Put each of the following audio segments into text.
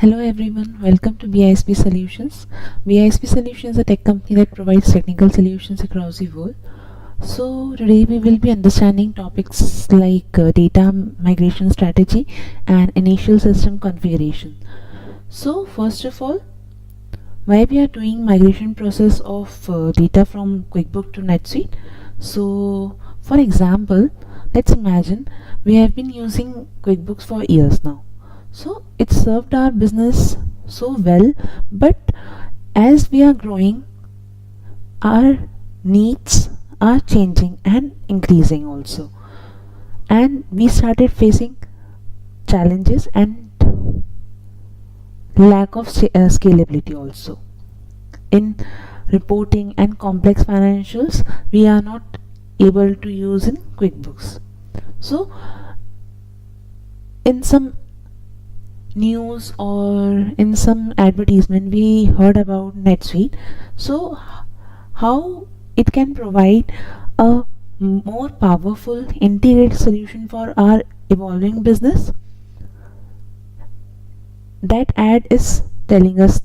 Hello everyone, welcome to BISP Solutions. BISP Solutions is a tech company that provides technical solutions across the world. So today we will be understanding topics like data migration strategy and initial system configuration. So first of all, why we are doing migration process of data from QuickBooks to NetSuite. So for example, let's imagine we have been using QuickBooks for years now. So it served our business so well, but as we are growing, our needs are changing and increasing also. And we started facing challenges and lack of scalability also. In reporting and complex financials, we are not able to use in QuickBooks. So in some news or in some advertisement we heard about NetSuite. So how it can provide a more powerful integrated solution for our evolving business? That ad is telling us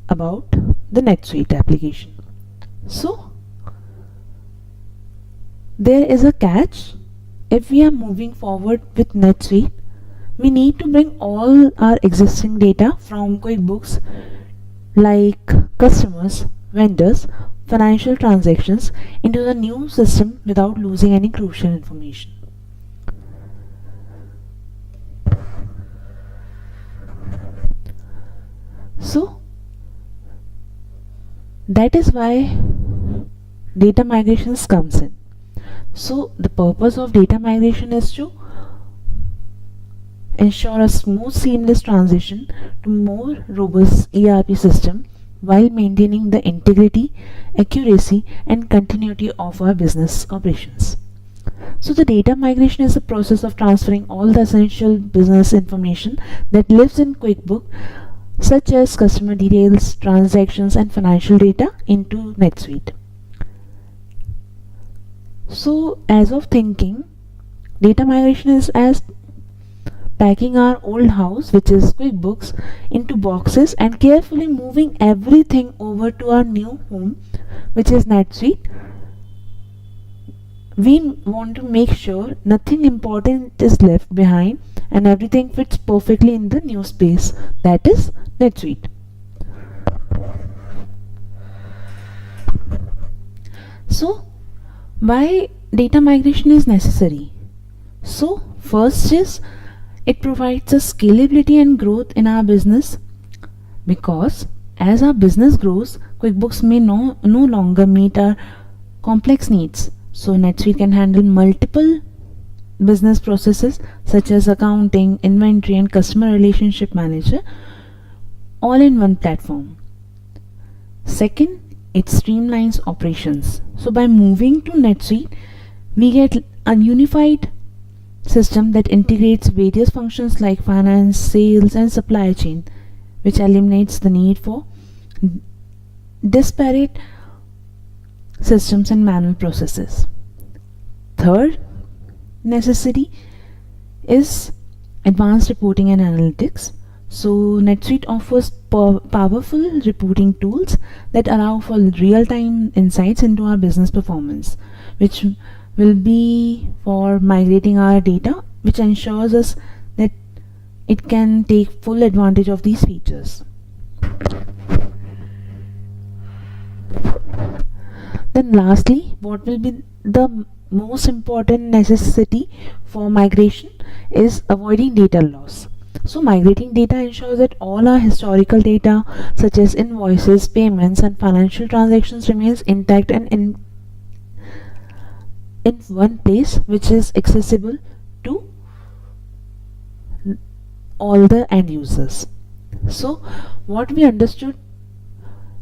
about the NetSuite application. So there is a catch. If we are moving forward with NetSuite, we need to bring all our existing data from QuickBooks like customers, vendors, financial transactions into the new system without losing any crucial information. So that is why data migrations comes in. So the purpose of data migration is to ensure a smooth seamless transition to more robust ERP system while maintaining the integrity, accuracy and continuity of our business operations. So the data migration is the process of transferring all the essential business information that lives in QuickBooks such as customer details, transactions and financial data into NetSuite. So as of thinking, data migration is as packing our old house, which is QuickBooks, into boxes and carefully moving everything over to our new home, which is NetSuite. We want to make sure nothing important is left behind and everything fits perfectly in the new space, that is NetSuite. So why data migration is necessary? So first is it provides a scalability and growth in our business, because as our business grows, QuickBooks may no longer meet our complex needs. So NetSuite can handle multiple business processes such as accounting, inventory and customer relationship manager all in one platform. Second, it streamlines operations. So by moving to NetSuite, we get a unified system that integrates various functions like finance, sales and supply chain, which eliminates the need for disparate systems and manual processes. Third necessity is advanced reporting and analytics. So NetSuite offers powerful reporting tools that allow for real-time insights into our business performance, which will be for migrating our data, which ensures us that it can take full advantage of these features. Then lastly, what will be the most important necessity for migration is avoiding data loss. So migrating data ensures that all our historical data such as invoices, payments and financial transactions remains intact and in one place, which is accessible to all the end users. So what we understood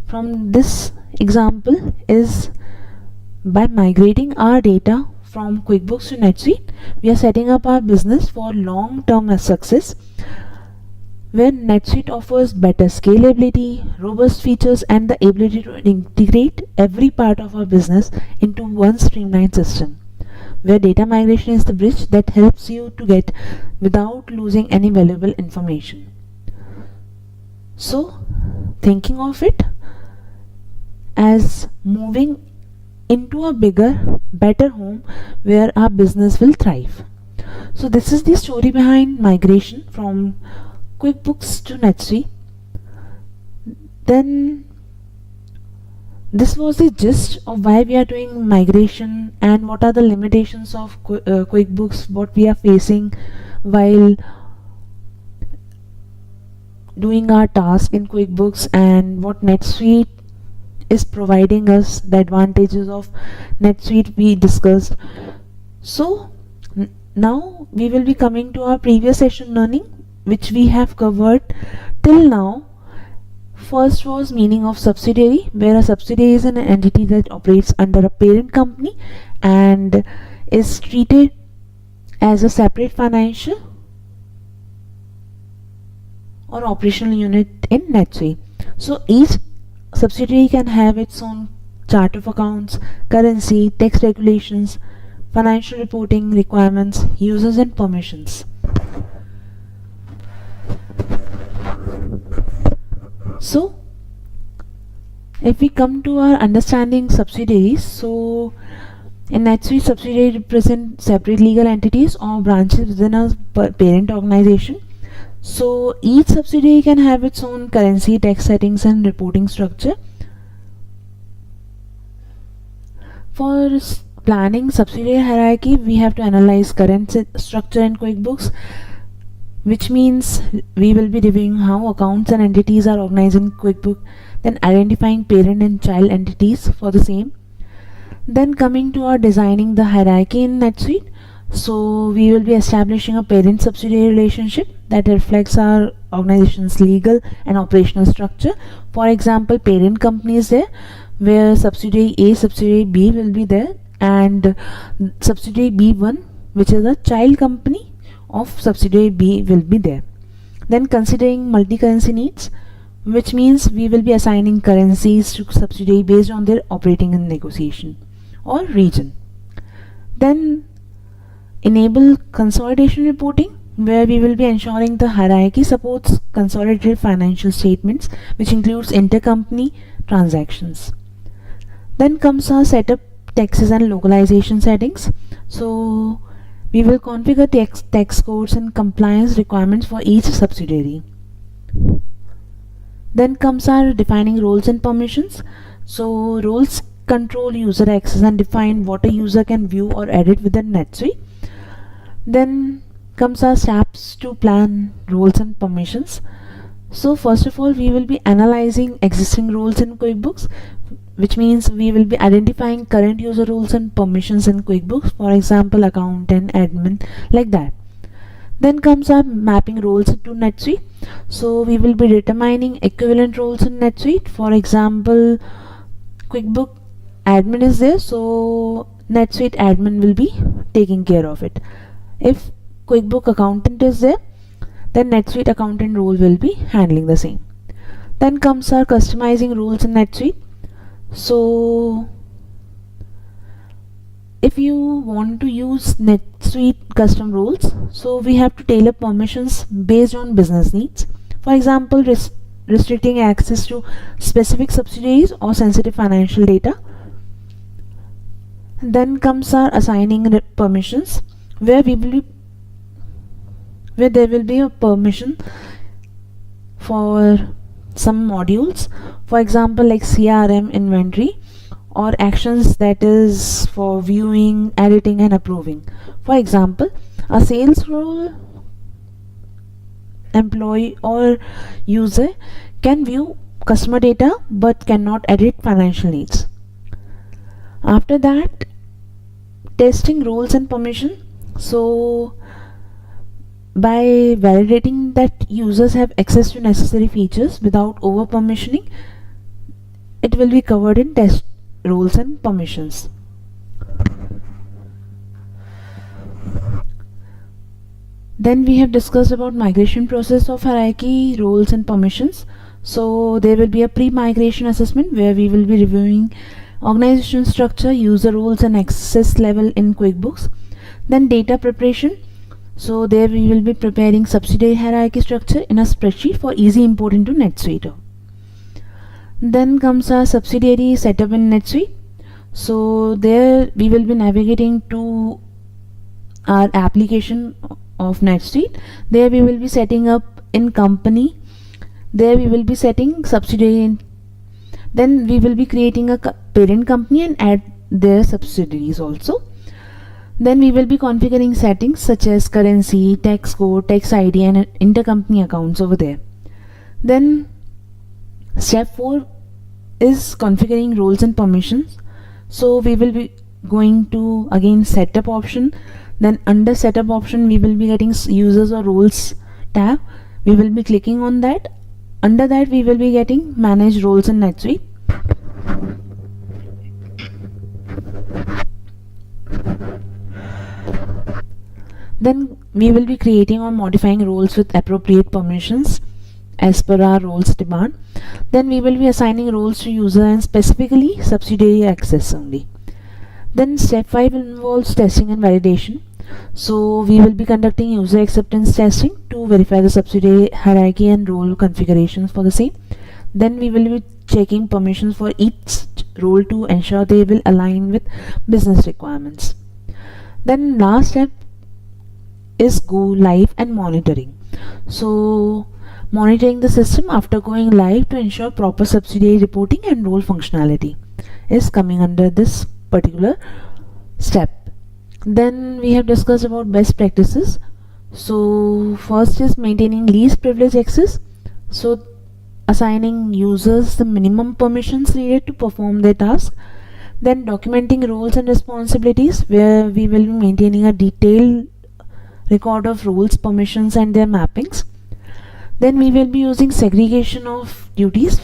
from this example is by migrating our data from QuickBooks to NetSuite, we are setting up our business for long-term success, where NetSuite offers better scalability, robust features and the ability to integrate every part of our business into one streamlined system, where data migration is the bridge that helps you to get without losing any valuable information. So thinking of it as moving into a bigger, better home where our business will thrive. So this is the story behind migration from QuickBooks to NetSuite. Then this was the gist of why we are doing migration and what are the limitations of QuickBooks, what we are facing while doing our task in QuickBooks, and what NetSuite is providing us, the advantages of NetSuite we discussed. So now we will be coming to our previous session learning, which we have covered till now. First was meaning of subsidiary, where a subsidiary is an entity that operates under a parent company and is treated as a separate financial or operational unit in NetSuite. So each subsidiary can have its own chart of accounts, currency, tax regulations, financial reporting requirements, users and permissions. So if we come to our understanding subsidiaries, so in NetSuite, subsidiary represent separate legal entities or branches within a parent organization. So each subsidiary can have its own currency, tax settings and reporting structure. For planning subsidiary hierarchy, we have to analyze current structure in QuickBooks, which means we will be reviewing how accounts and entities are organized in QuickBooks, then identifying parent and child entities for the same. Then coming to our designing the hierarchy in NetSuite, so we will be establishing a parent subsidiary relationship that reflects our organization's legal and operational structure. For example, parent company is there, where subsidiary A, subsidiary B will be there, and subsidiary B1, which is a child company of subsidiary B, will be there. Then considering multi-currency needs, which means we will be assigning currencies to subsidiary based on their operating and negotiation or region. Then enable consolidation reporting, where we will be ensuring the hierarchy supports consolidated financial statements, which includes intercompany transactions. Then comes our setup, taxes and localization settings. So we will configure tax codes and compliance requirements for each subsidiary. Then comes our defining roles and permissions. So roles control user access and define what a user can view or edit within NetSuite. Then comes our steps to plan roles and permissions. So first of all, we will be analyzing existing roles in QuickBooks, which means we will be identifying current user roles and permissions in QuickBooks, for example accountant, admin, like that. Then comes our mapping roles to NetSuite. So we will be determining equivalent roles in NetSuite. For example, QuickBook admin is there, so NetSuite admin will be taking care of it. If QuickBook accountant is there, then NetSuite accountant role will be handling the same. Then comes our customizing rules in NetSuite. So if you want to use NetSuite custom rules, so we have to tailor permissions based on business needs. For example, restricting access to specific subsidiaries or sensitive financial data. Then comes our assigning permissions, where there will be a permission for some modules, for example like CRM, inventory, or actions that is for viewing, editing and approving. For example, a sales role, employee or user can view customer data but cannot edit financial needs. After that, testing roles and permission. So by validating that users have access to necessary features without over permissioning, it will be covered in test roles and permissions. Then we have discussed about migration process of hierarchy, roles and permissions. So there will be a pre-migration assessment where we will be reviewing organization structure, user roles and access level in QuickBooks. Then data preparation. So there we will be preparing subsidiary hierarchy structure in a spreadsheet for easy import into NetSuite. Then comes our subsidiary setup in NetSuite. So there we will be navigating to our application of NetSuite. There we will be setting up in company. There we will be setting subsidiary. Then we will be creating a parent company and add their subsidiaries also. Then we will be configuring settings such as currency, tax code, tax ID and intercompany accounts over there. Then step 4 is configuring roles and permissions. So we will be going to again setup option. Then under setup option we will be getting users or roles tab. We will be clicking on that. Under that we will be getting manage roles in NetSuite. Then we will be creating or modifying roles with appropriate permissions as per our roles demand. Then we will be assigning roles to user and specifically subsidiary access only. Then step 5 involves testing and validation. So we will be conducting user acceptance testing to verify the subsidiary hierarchy and role configurations for the same. Then we will be checking permissions for each role to ensure they will align with business requirements. Then last step is go live and monitoring. So monitoring the system after going live to ensure proper subsidiary reporting and role functionality is coming under this particular step. Then we have discussed about best practices. So first is maintaining least privilege access. So assigning users the minimum permissions needed to perform their task. Then documenting roles and responsibilities, where we will be maintaining a detailed record of roles, permissions and their mappings. Then we will be using segregation of duties,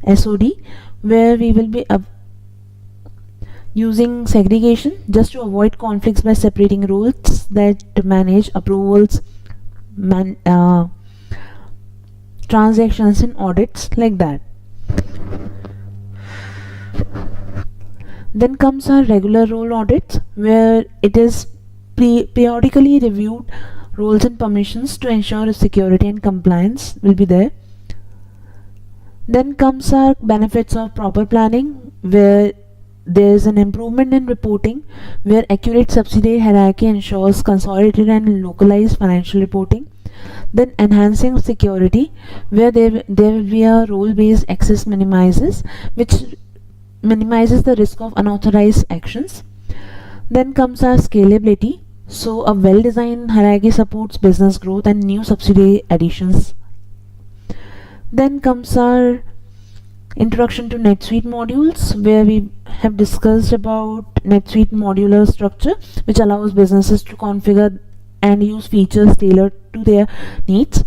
SOD, where we will be using segregation just to avoid conflicts by separating roles that manage approvals, transactions and audits, like that. Then comes our regular role audits, where it is periodically reviewed roles and permissions to ensure security and compliance will be there. Then comes our benefits of proper planning, where there is an improvement in reporting, where accurate subsidiary hierarchy ensures consolidated and localized financial reporting. Then enhancing security, where there will be a role-based access minimizes, which minimizes the risk of unauthorized actions. Then comes our scalability. So a well-designed hierarchy supports business growth and new subsidiary additions. Then comes our introduction to NetSuite modules, where we have discussed about NetSuite modular structure, which allows businesses to configure and use features tailored to their needs.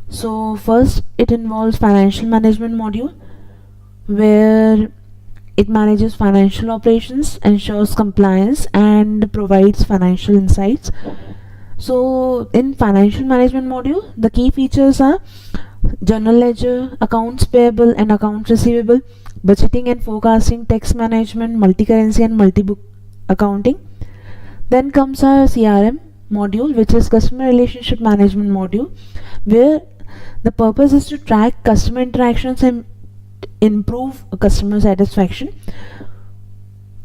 So first it involves financial management module, where it manages financial operations, ensures compliance and provides financial insights. So in financial management module, the key features are general ledger, accounts payable and accounts receivable, budgeting and forecasting, tax management, multi-currency and multi-book accounting. Then comes our CRM module, which is customer relationship management module, where the purpose is to track customer interactions and improve customer satisfaction.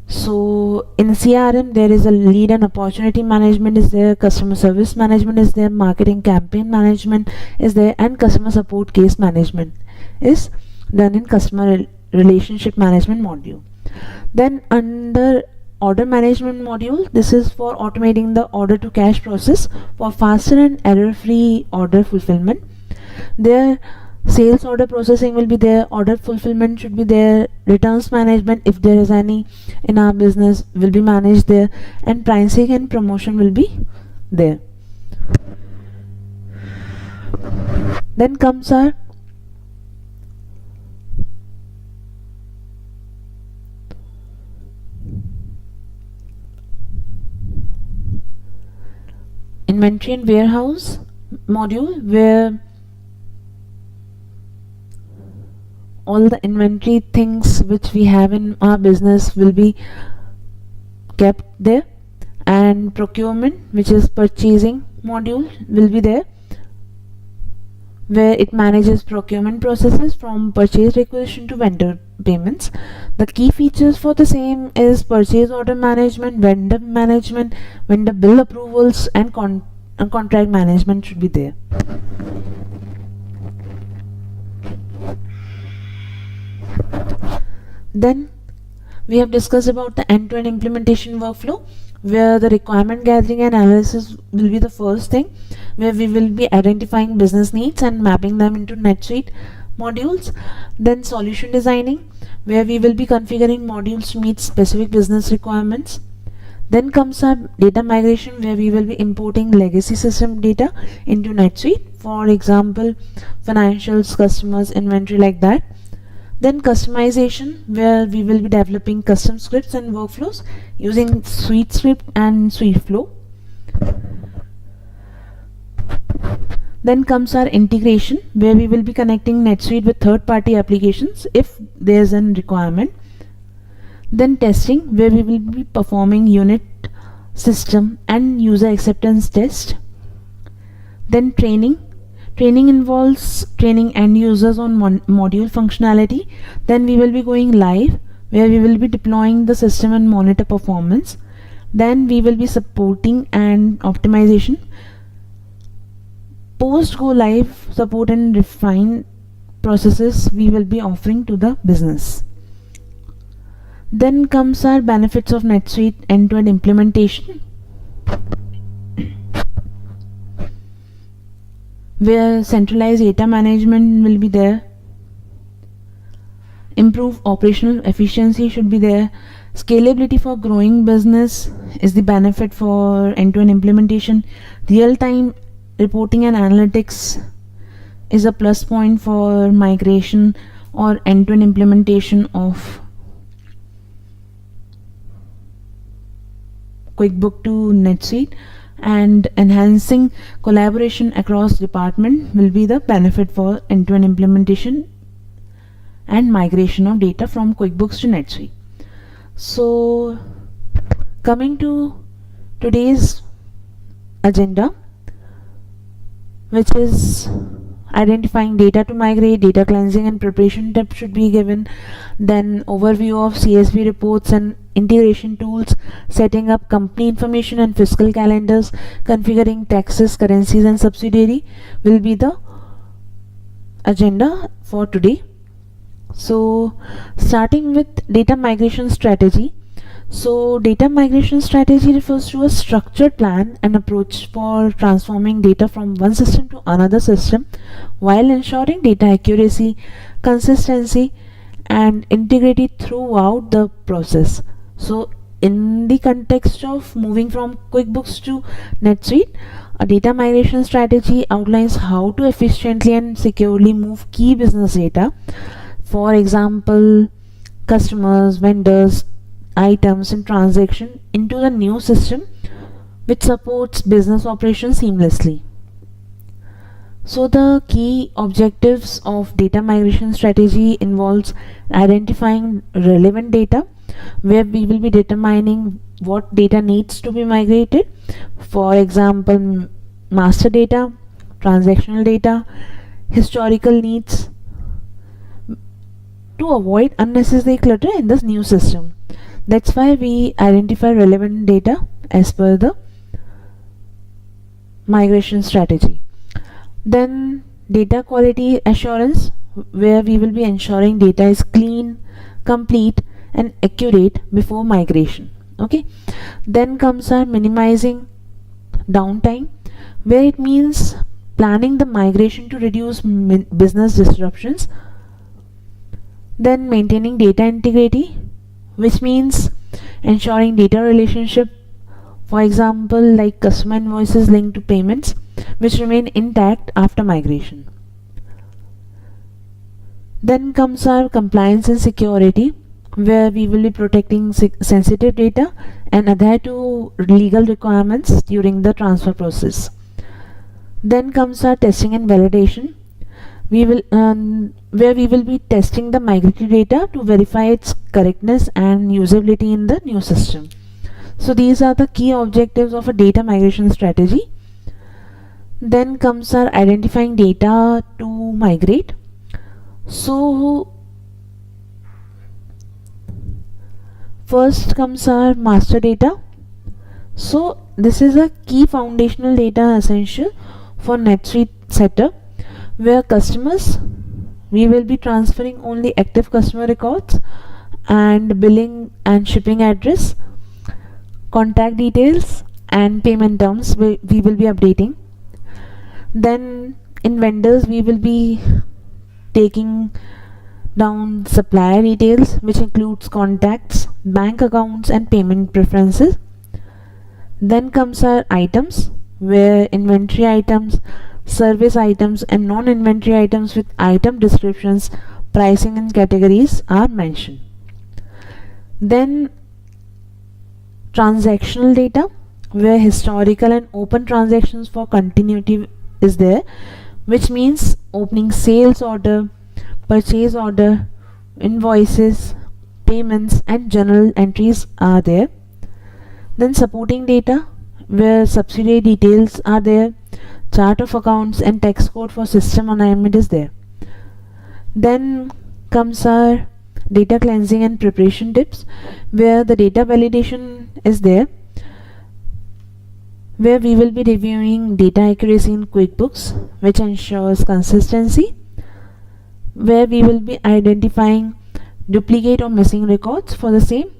So in CRM there is a lead and opportunity management is there, customer service management is there, marketing campaign management is there, and customer support case management is done in customer relationship management module. Then under order management module, this is for automating the order to cash process for faster and error-free order fulfillment. There sales order processing will be there, order fulfillment should be there, returns management if there is any in our business will be managed there, and pricing and promotion will be there. Then comes our inventory and warehouse module, where all the inventory things which we have in our business will be kept there, and procurement, which is purchasing module, will be there, where it manages procurement processes from purchase requisition to vendor payments. The key features for the same is purchase order management, vendor bill approvals, and contract management should be there. Then we have discussed about the end-to-end implementation workflow, where the requirement gathering and analysis will be the first thing, where we will be identifying business needs and mapping them into NetSuite modules. Then solution designing, where we will be configuring modules to meet specific business requirements. Then comes our data migration, where we will be importing legacy system data into NetSuite, for example financials, customers, inventory, like that. Then customization, where we will be developing custom scripts and workflows using SuiteScript and SuiteFlow. Then comes our integration, where we will be connecting NetSuite with third-party applications if there's a requirement. Then testing, where we will be performing unit, system, and user acceptance test. Then training involves training end users on module functionality. Then we will be going live, where we will be deploying the system and monitor performance. Then we will be supporting and optimization. Post go live support and refine processes we will be offering to the business. Then comes our benefits of NetSuite end-to-end implementation, where centralized data management will be there, improve operational efficiency should be there, scalability for growing business is the benefit for end-to-end implementation, real-time reporting and analytics is a plus point for migration or end-to-end implementation of QuickBooks to NetSuite, and enhancing collaboration across department will be the benefit for end-to-end implementation and migration of data from QuickBooks to NetSuite. So coming to today's agenda, which is identifying data to migrate, data cleansing and preparation tips should be given, then overview of CSV reports and integration tools, setting up company information and fiscal calendars, configuring taxes, currencies and subsidiary will be the agenda for today. So starting with data migration strategy. So data migration strategy refers to a structured plan and approach for transforming data from one system to another system while ensuring data accuracy, consistency and integrity throughout the process. So in the context of moving from QuickBooks to NetSuite, a data migration strategy outlines how to efficiently and securely move key business data, for example customers, vendors, items and transaction, into the new system which supports business operations seamlessly. So the key objectives of data migration strategy involves identifying relevant data, where we will be determining what data needs to be migrated, for example master data, transactional data, historical needs, to avoid unnecessary clutter in this new system. That's why we identify relevant data as per the migration strategy. Then data quality assurance, where we will be ensuring data is clean, complete and accurate before migration. Okay. Then comes our minimizing downtime, where it means planning the migration to reduce business disruptions. Then maintaining data integrity, which means ensuring data relationship, for example like customer invoices linked to payments, which remain intact after migration. Then comes our compliance and security, where we will be protecting sensitive data and adhere to legal requirements during the transfer process. Then comes our testing and validation, where we will be testing the migrated data to verify its correctness and usability in the new system. So these are the key objectives of a data migration strategy. Then comes our identifying data to migrate. So first comes our master data. So this is a key foundational data essential for NetSuite setup, where customers, we will be transferring only active customer records and billing and shipping address, contact details and payment terms we will be updating. Then in vendors we will be taking down supplier details, which includes contacts, bank accounts and payment preferences. Then comes our items, where inventory items, service items and non-inventory items with item descriptions, pricing and categories are mentioned. Then transactional data, where historical and open transactions for continuity is there, which means opening sales order, purchase order, invoices, payments and journal entries are there. Then supporting data, where subsidiary details are there, chart of accounts and text code for system alignment is there. Then comes our data cleansing and preparation tips, where the data validation is there, where we will be reviewing data accuracy in QuickBooks, which ensures consistency, where we will be identifying duplicate or missing records for the same.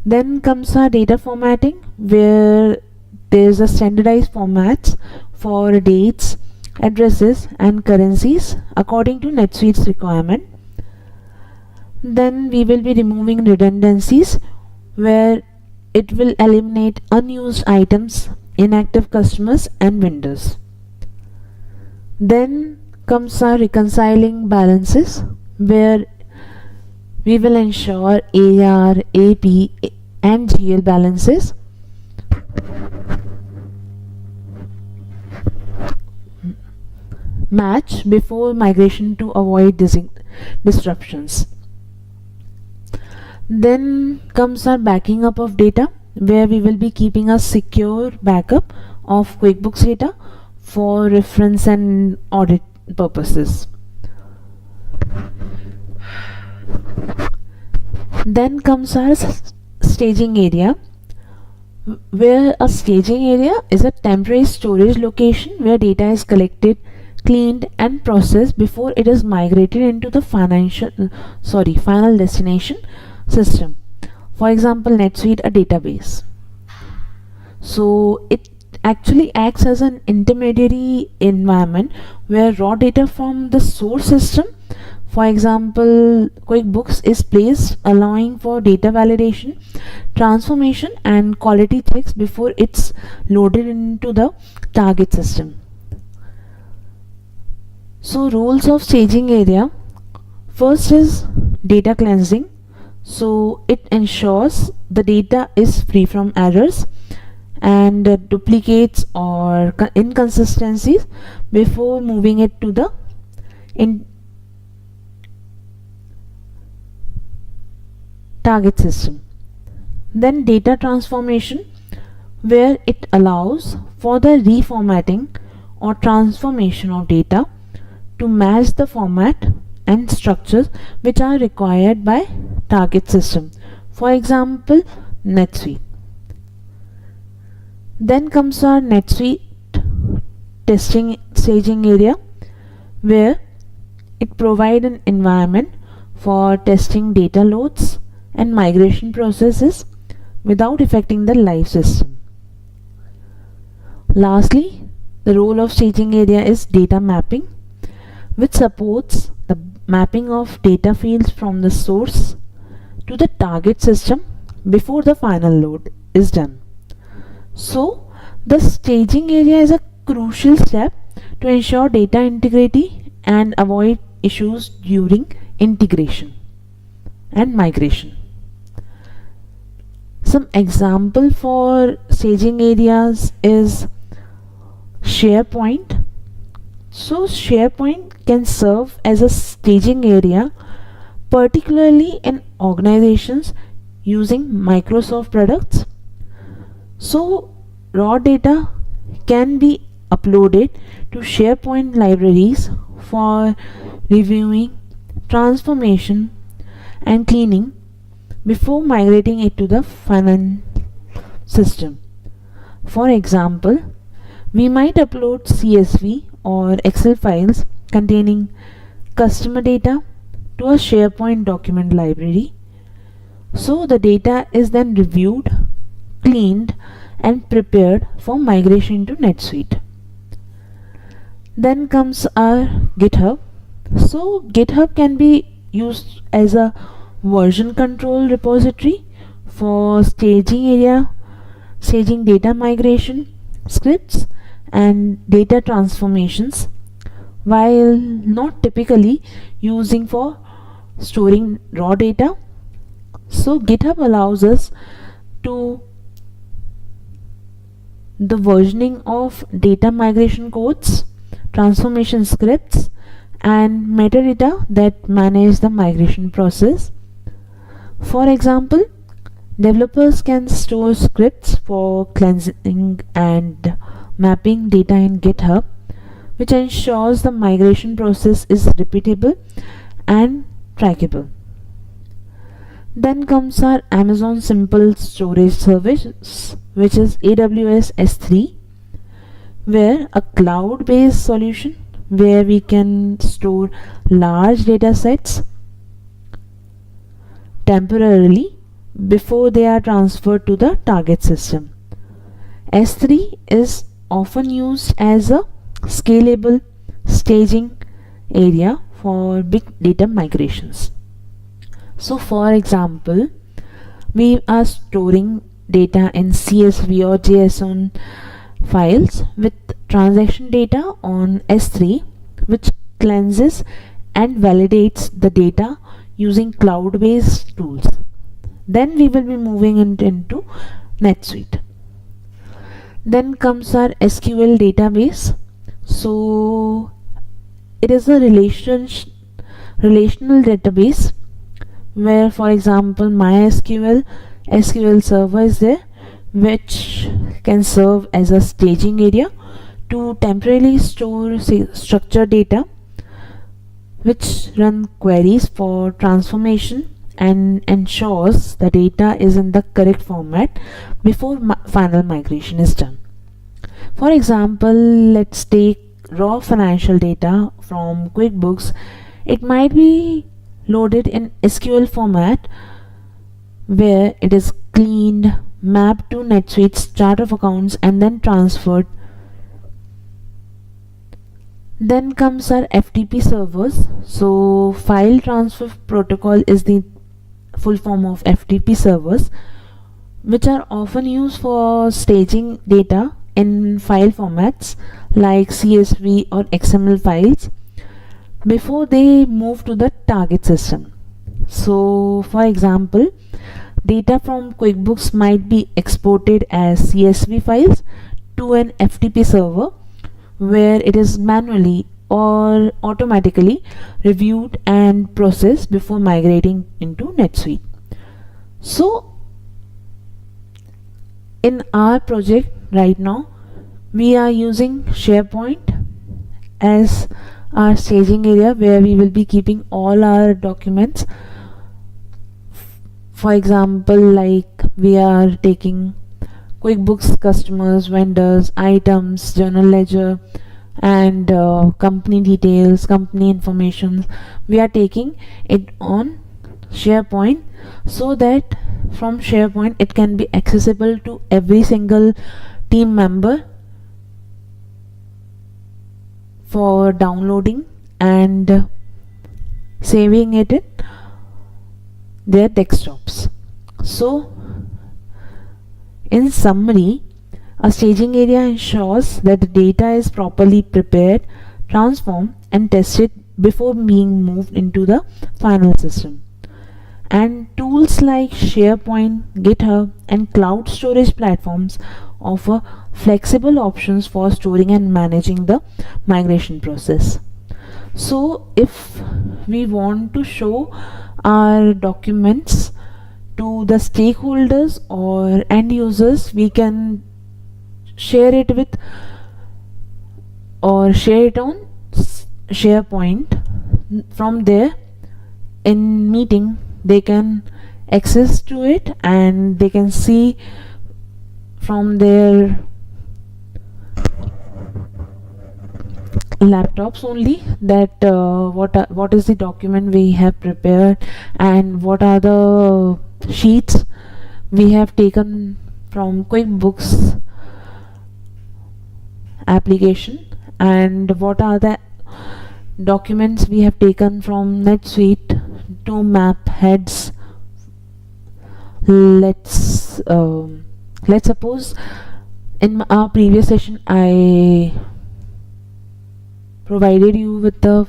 Then comes our data formatting, where there is a standardized formats for dates, addresses and currencies according to NetSuite's requirement. Then we will be removing redundancies, where it will eliminate unused items, inactive customers and vendors. Then comes our reconciling balances, where we will ensure AR, AP and GL balances. Match before migration to avoid disruptions. Then comes our backing up of data, where we will be keeping a secure backup of QuickBooks data for reference and audit purposes. Then comes our staging area, where a staging area is a temporary storage location where data is collected, cleaned and processed before it is migrated into the final destination system. For example, NetSuite, a database. So it actually acts as an intermediary environment where raw data from the source system, for example QuickBooks, is placed, allowing for data validation, transformation and quality checks before it's loaded into the target system. So roles of staging area: first is data cleansing. So it ensures the data is free from errors and duplicates or inconsistencies before moving it to the target system. Then data transformation, where it allows for the reformatting or transformation of data to match the format and structures which are required by target system, for example NetSuite. Then comes our NetSuite testing staging area, where it provides an environment for testing data loads and migration processes without affecting the live system. Lastly, the role of staging area is data mapping, which supports the mapping of data fields from the source to the target system before the final load is done. So the staging area is a crucial step to ensure data integrity and avoid issues during integration and migration. Some example for staging areas is SharePoint. So SharePoint can serve as a staging area, particularly in organizations using Microsoft products, So raw data can be uploaded to SharePoint libraries for reviewing, transformation, and cleaning before migrating it to the final system. For example, we might upload CSV or Excel files containing customer data to a SharePoint document library. So the data is then reviewed, cleaned, and prepared for migration to NetSuite. Then comes our GitHub. So GitHub can be used as a version control repository for staging data migration scripts and data transformations, while not typically using for storing raw data. So GitHub allows us to the versioning of data migration codes, transformation scripts, and metadata that manage the migration process. For example, developers can store scripts for cleansing and mapping data in GitHub, which ensures the migration process is repeatable and trackable. Then comes our Amazon Simple Storage Service, which is AWS S3, where a cloud-based solution where we can store large data sets temporarily before they are transferred to the target system. S3 is often used as a scalable staging area for big data migrations. So for example, we are storing data in CSV or JSON files with transaction data on S3, which cleanses and validates the data using cloud-based tools. Then we will be moving into NetSuite. Then comes our SQL database. So it is a relational database where, for example, MySQL SQL Server is there, which can serve as a staging area to temporarily store structured data, which run queries for transformation and ensures the data is in the correct format before final migration is done. For example, let's take raw financial data from QuickBooks. It might be loaded in SQL format where it is cleaned, mapped to NetSuite's chart of accounts, and then transferred. Then comes our FTP servers. So file transfer protocol is the full form of FTP servers, which are often used for staging data in file formats like CSV or XML files before they move to the target system. So for example, data from QuickBooks might be exported as CSV files to an FTP server where it is manually or automatically reviewed and processed before migrating into NetSuite. So in our project right now, we are using SharePoint as our staging area where we will be keeping all our documents. For example, like we are taking QuickBooks customers, vendors, items, journal ledger, and company details, company information. We are taking it on SharePoint so that from SharePoint it can be accessible to every single team member for downloading and saving it in their desktops. So in summary, a staging area ensures that the data is properly prepared, transformed, and tested before being moved into the final system. And tools like SharePoint, GitHub, and cloud storage platforms offer flexible options for storing and managing the migration process. So if we want to show our documents to the stakeholders or end users, we can share it with or share it on SharePoint. From there, in meeting, they can access to it and they can see from their laptops only that what is the document we have prepared and what are the sheets we have taken from QuickBooks application and what are the documents we have taken from NetSuite to map heads. Let's suppose in our previous session I provided you with the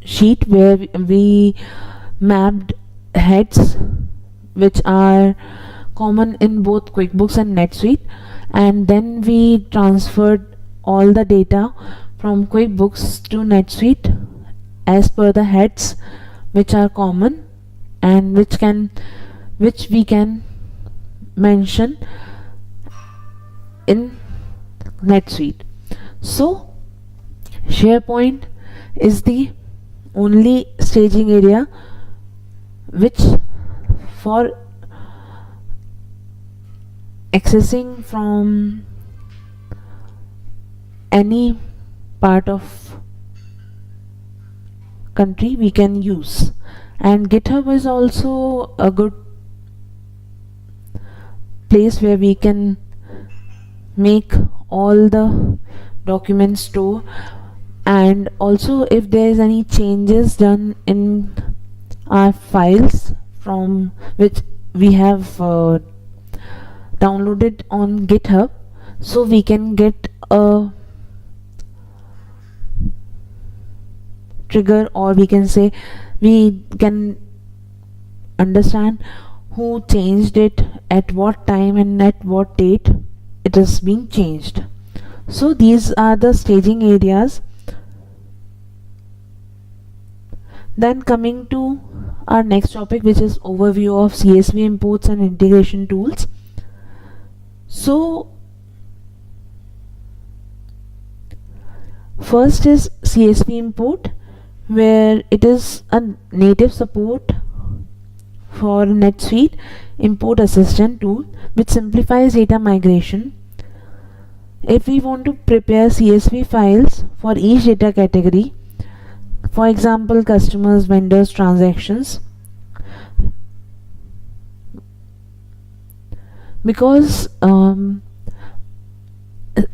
sheet where we mapped heads which are common in both QuickBooks and NetSuite, and then we transferred all the data from QuickBooks to NetSuite as per the heads which are common and which we can mention in NetSuite. So SharePoint is the only staging area which for accessing from any part of country we can use, and GitHub is also a good place where we can make all the documents store, and also if there is any changes done in our files from which we have downloaded on GitHub, so we can get a trigger, or we can say we can understand who changed it, at what time and at what date it is being changed. So these are the staging areas. Then coming to our next topic, which is overview of CSV imports and integration tools. So first is CSV import, where it is a native support for NetSuite import assistant tool which simplifies data migration. If we want to prepare CSV files for each data category, for example customers, vendors, transactions, because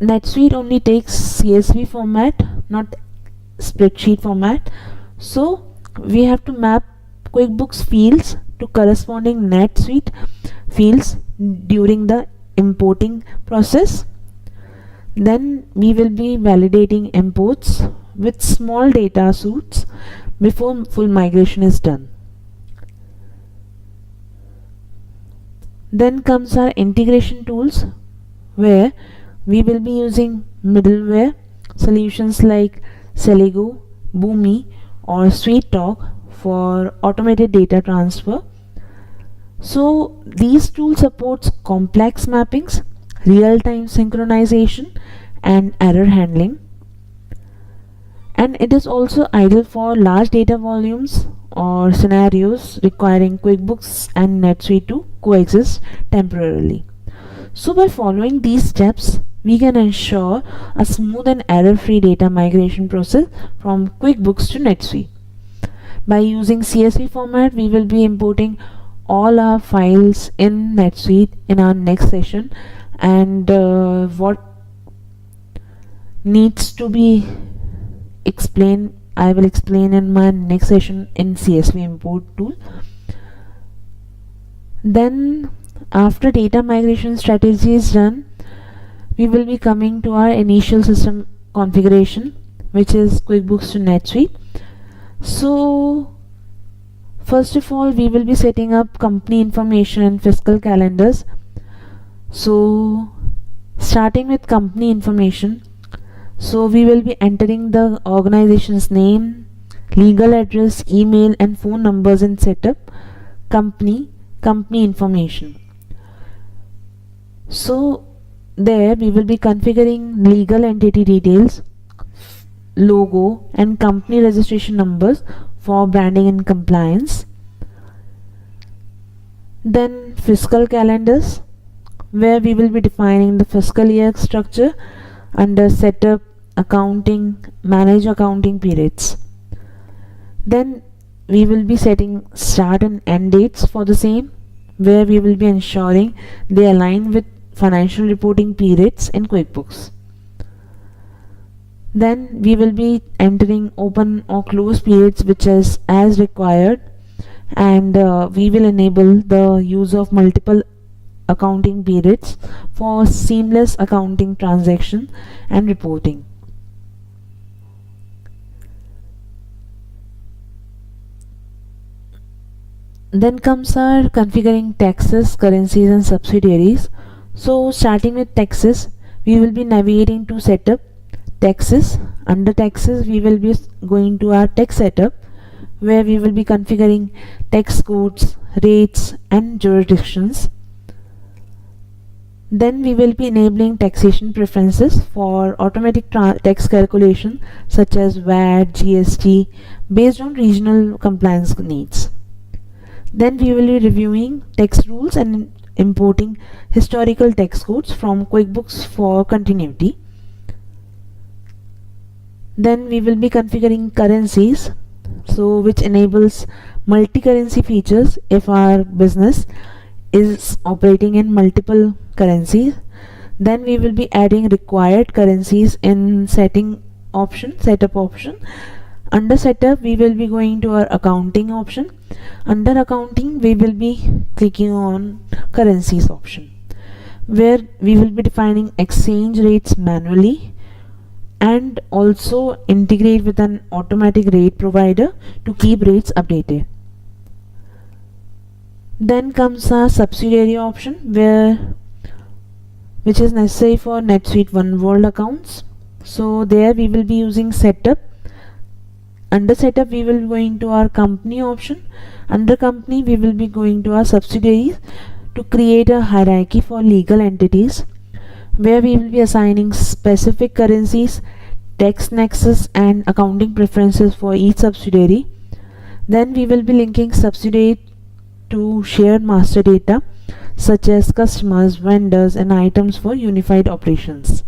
NetSuite only takes CSV format, not spreadsheet format, so we have to map QuickBooks fields to corresponding NetSuite fields during the importing process. Then we will be validating imports with small data suits before full migration is done. Then comes our integration tools, where we will be using middleware solutions like Celigo, Boomi or SweetTalk for automated data transfer. So these tools supports complex mappings, real-time synchronization and error handling, and it is also ideal for large data volumes or scenarios requiring QuickBooks and NetSuite to coexist temporarily. So by following these steps, we can ensure a smooth and error-free data migration process from QuickBooks to NetSuite. By using CSV format, we will be importing all our files in NetSuite in our next session, and what needs to be explained, I will explain in my next session in CSV import tool. Then after data migration strategy is done, we will be coming to our initial system configuration, which is QuickBooks to NetSuite. So first of all, we will be setting up company information and fiscal calendars. So starting with company information, so we will be entering the organization's name, legal address, email and phone numbers in setup. company information. So there we will be configuring legal entity details, logo and company registration numbers for branding and compliance. Then fiscal calendars, where we will be defining the fiscal year structure under setup, accounting, manage accounting periods. Then we will be setting start and end dates for the same, where we will be ensuring they align with financial reporting periods in QuickBooks. Then we will be entering open or close periods which is as required, and we will enable the use of multiple accounting periods for seamless accounting transaction and reporting. Then comes our configuring taxes, currencies and subsidiaries. So starting with taxes, we will be navigating to setup, taxes. Under taxes we will be going to our tax setup, where we will be configuring tax codes, rates and jurisdictions. Then we will be enabling taxation preferences for automatic tax calculation such as VAT, GST based on regional compliance needs. Then we will be reviewing tax rules and importing historical tax codes from QuickBooks for continuity. Then we will be configuring currencies, so which enables multi-currency features if our business is operating in multiple currencies. Then we will be adding required currencies in setup option. Under setup we will be going to our accounting option. Under accounting we will be clicking on currencies option, where we will be defining exchange rates manually and also integrate with an automatic rate provider to keep rates updated. Then comes our subsidiary option, which is necessary for NetSuite One World accounts. So there we will be using setup. Under setup we will be going to our company option. Under company we will be going to our subsidiaries to create a hierarchy for legal entities, where we will be assigning specific currencies, tax nexus and accounting preferences for each subsidiary. Then we will be linking subsidiary to shared master data such as customers, vendors and items for unified operations.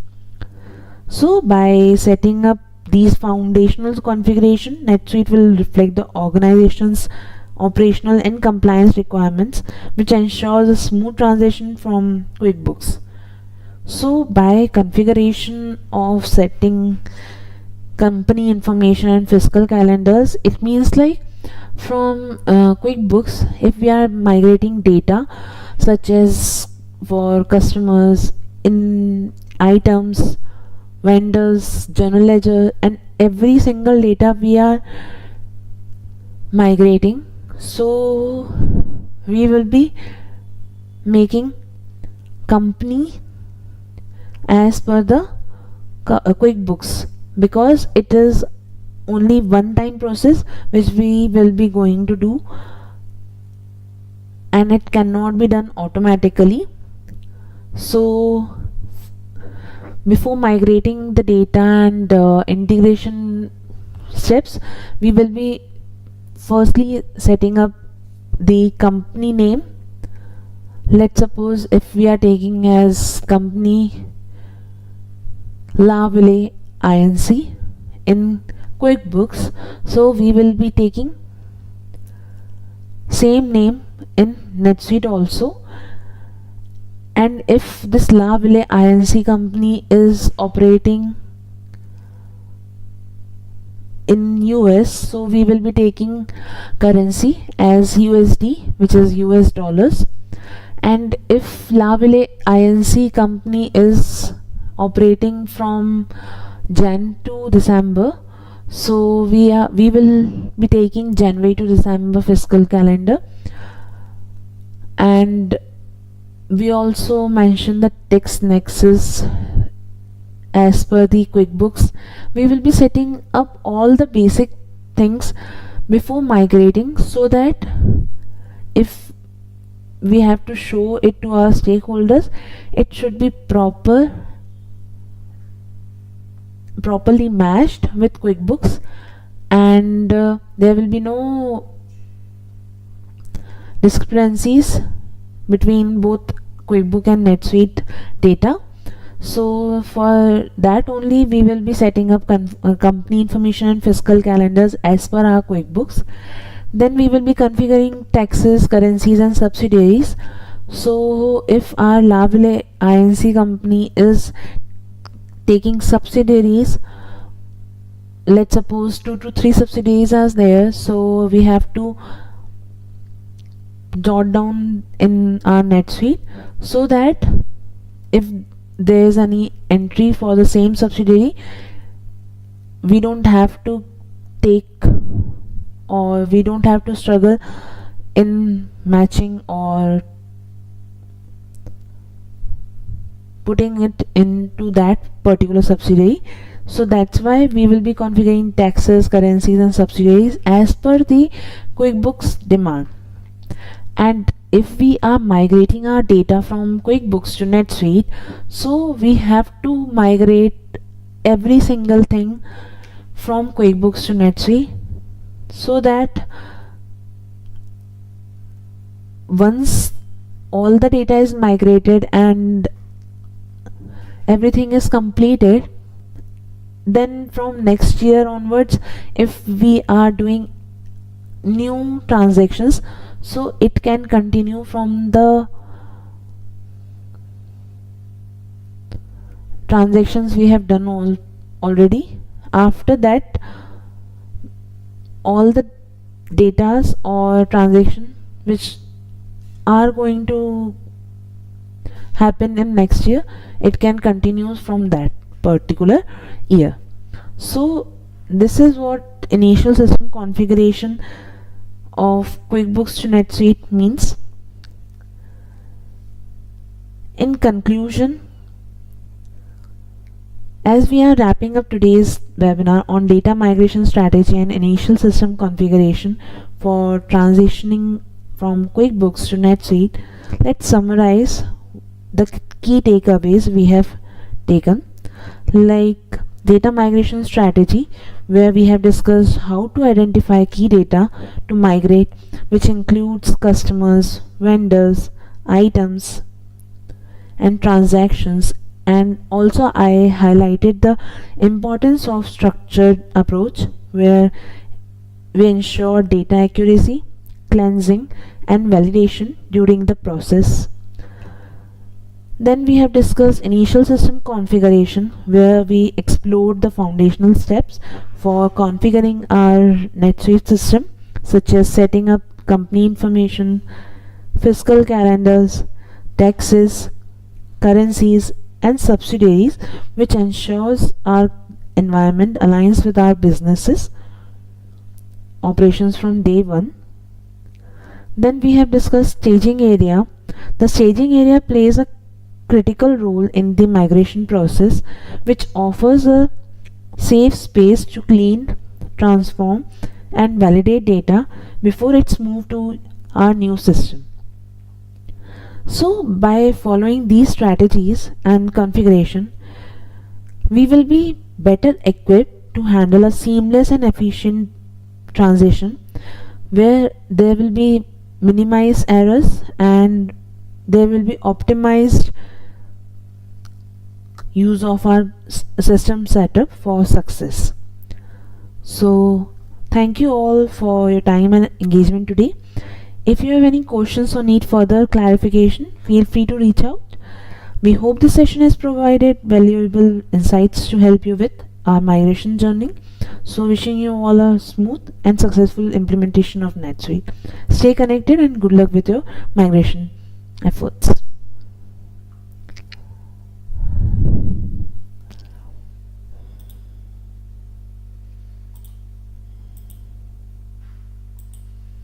So by setting up these foundational configuration, NetSuite will reflect the organization's operational and compliance requirements, which ensures a smooth transition from QuickBooks. So by configuration of setting company information and fiscal calendars, it means like from QuickBooks, if we are migrating data such as for customers, in items, vendors, general ledger and every single data we are migrating, so we will be making company as per the QuickBooks, because it is only one time process which we will be going to do and it cannot be done automatically. So before migrating the data and integration steps, we will be firstly setting up the company name. Let's suppose if we are taking as company La Ville Inc. in QuickBooks, so we will be taking same name in NetSuite also. And if this La Ville Inc. company is operating in US, so we will be taking currency as USD, which is US dollars. And if La Ville Inc. company is operating from Jan to December, so we will be taking January to December fiscal calendar. And we also mentioned the tax nexus as per the QuickBooks. We will be setting up all the basic things before migrating, so that if we have to show it to our stakeholders, it should be properly matched with QuickBooks, and there will be no discrepancies between both QuickBook and NetSuite data. So for that only we will be setting up company information and fiscal calendars as per our QuickBooks. Then we will be configuring taxes, currencies and subsidiaries. So if our Lavile Inc company is taking subsidiaries, let's suppose 2 to 3 subsidiaries are there, so we have to jot down in our NetSuite so that if there is any entry for the same subsidiary, we don't have to take, or we don't have to struggle in matching or putting it into that particular subsidiary. So that's why we will be configuring taxes, currencies and subsidiaries as per the QuickBooks demand. And if we are migrating our data from QuickBooks to NetSuite, so we have to migrate every single thing from QuickBooks to NetSuite, so that once all the data is migrated and everything is completed, then from next year onwards, if we are doing new transactions, so it can continue from the transactions we have done already. After that, all the datas or transaction which are going to happen in next year, it can continue from that particular year. So this is what initial system configuration of QuickBooks to NetSuite means. In conclusion, as we are wrapping up today's webinar on data migration strategy and initial system configuration for transitioning from QuickBooks to NetSuite, let's summarize the key takeaways we have taken. Like data migration strategy, where we have discussed how to identify key data to migrate, which includes customers, vendors, items and transactions, and also I highlighted the importance of structured approach, where we ensure data accuracy, cleansing and validation during the process. Then we have discussed initial system configuration, where we explored the foundational steps for configuring our NetSuite system, such as setting up company information, fiscal calendars, taxes, currencies and subsidiaries, which ensures our environment aligns with our businesses operations from day one. Then we have discussed staging area. The staging area plays a critical role in the migration process, which offers a safe space to clean, transform and validate data before it's moved to our new system. So by following these strategies and configuration, we will be better equipped to handle a seamless and efficient transition, where there will be minimized errors and there will be optimized use of our system setup for success. So thank you all for your time and engagement today. If you have any questions or need further clarification, feel free to reach out. We hope this session has provided valuable insights to help you with our migration journey. So wishing you all a smooth and successful implementation of NetSuite. Stay connected and good luck with your migration efforts.